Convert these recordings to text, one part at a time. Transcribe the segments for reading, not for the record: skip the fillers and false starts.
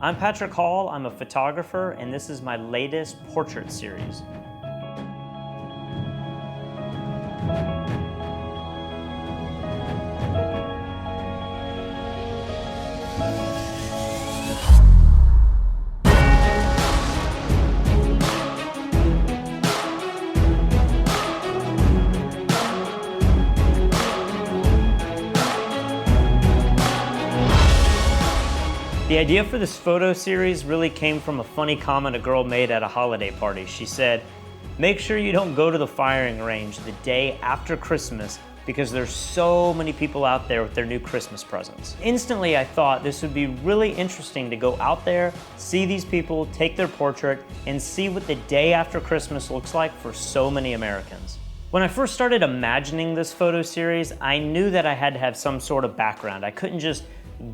I'm Patrick Hall, I'm a photographer, and this is my latest portrait series. The idea for this photo series really came from a funny comment a girl made at a holiday party. She said, "Make sure you don't go to the firing range the day after Christmas because there's so many people out there with their new Christmas presents." Instantly, I thought this would be really interesting to go out there, see these people, take their portrait, and see what the day after Christmas looks like for so many Americans. When I first started imagining this photo series, I knew that I had to have some sort of background. I couldn't just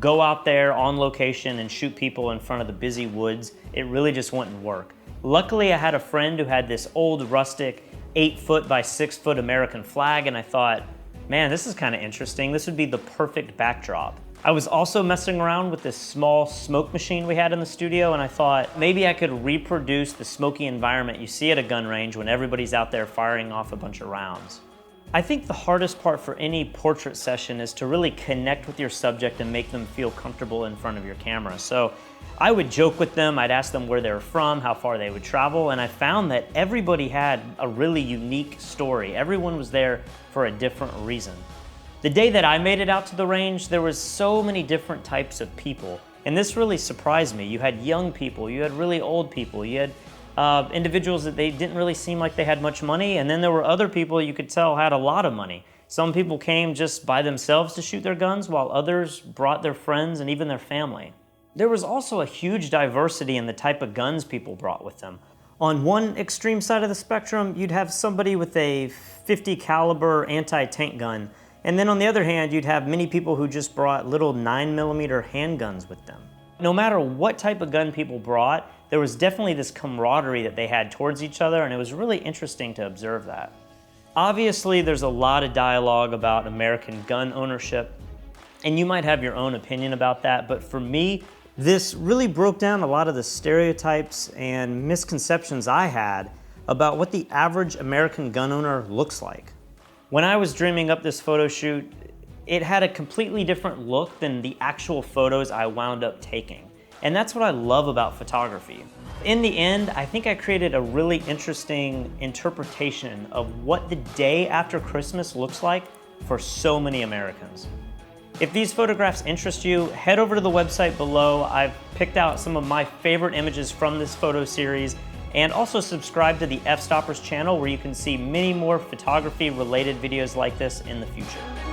go out there on location and shoot people in front of the busy woods. It really just wouldn't work. Luckily, I had a friend who had this old rustic 8-foot by 6-foot American flag, and I thought, man, this is kind of interesting. This would be the perfect backdrop. I was also messing around with this small smoke machine we had in the studio, and I thought maybe I could reproduce the smoky environment you see at a gun range when everybody's out there firing off a bunch of rounds. I think the hardest part for any portrait session is to really connect with your subject and make them feel comfortable in front of your camera. So I would joke with them, I'd ask them where they were from, how far they would travel, and I found that everybody had a really unique story. Everyone was there for a different reason. The day that I made it out to the range, there was so many different types of people, and this really surprised me. You had young people, you had really old people, you had individuals that they didn't really seem like they had much money, and then there were other people you could tell had a lot of money. Some people came just by themselves to shoot their guns, while others brought their friends and even their family. There was also a huge diversity in the type of guns people brought with them. On one extreme side of the spectrum, you'd have somebody with a .50 caliber anti-tank gun, and then on the other hand, you'd have many people who just brought little 9mm handguns with them. No matter what type of gun people brought, there was definitely this camaraderie that they had towards each other, and it was really interesting to observe that. Obviously, there's a lot of dialogue about American gun ownership, and you might have your own opinion about that, but for me, this really broke down a lot of the stereotypes and misconceptions I had about what the average American gun owner looks like. When I was dreaming up this photo shoot, it had a completely different look than the actual photos I wound up taking. And that's what I love about photography. In the end, I think I created a really interesting interpretation of what the day after Christmas looks like for so many Americans. If these photographs interest you, head over to the website below. I've picked out some of my favorite images from this photo series, and also subscribe to the Fstoppers channel where you can see many more photography related videos like this in the future.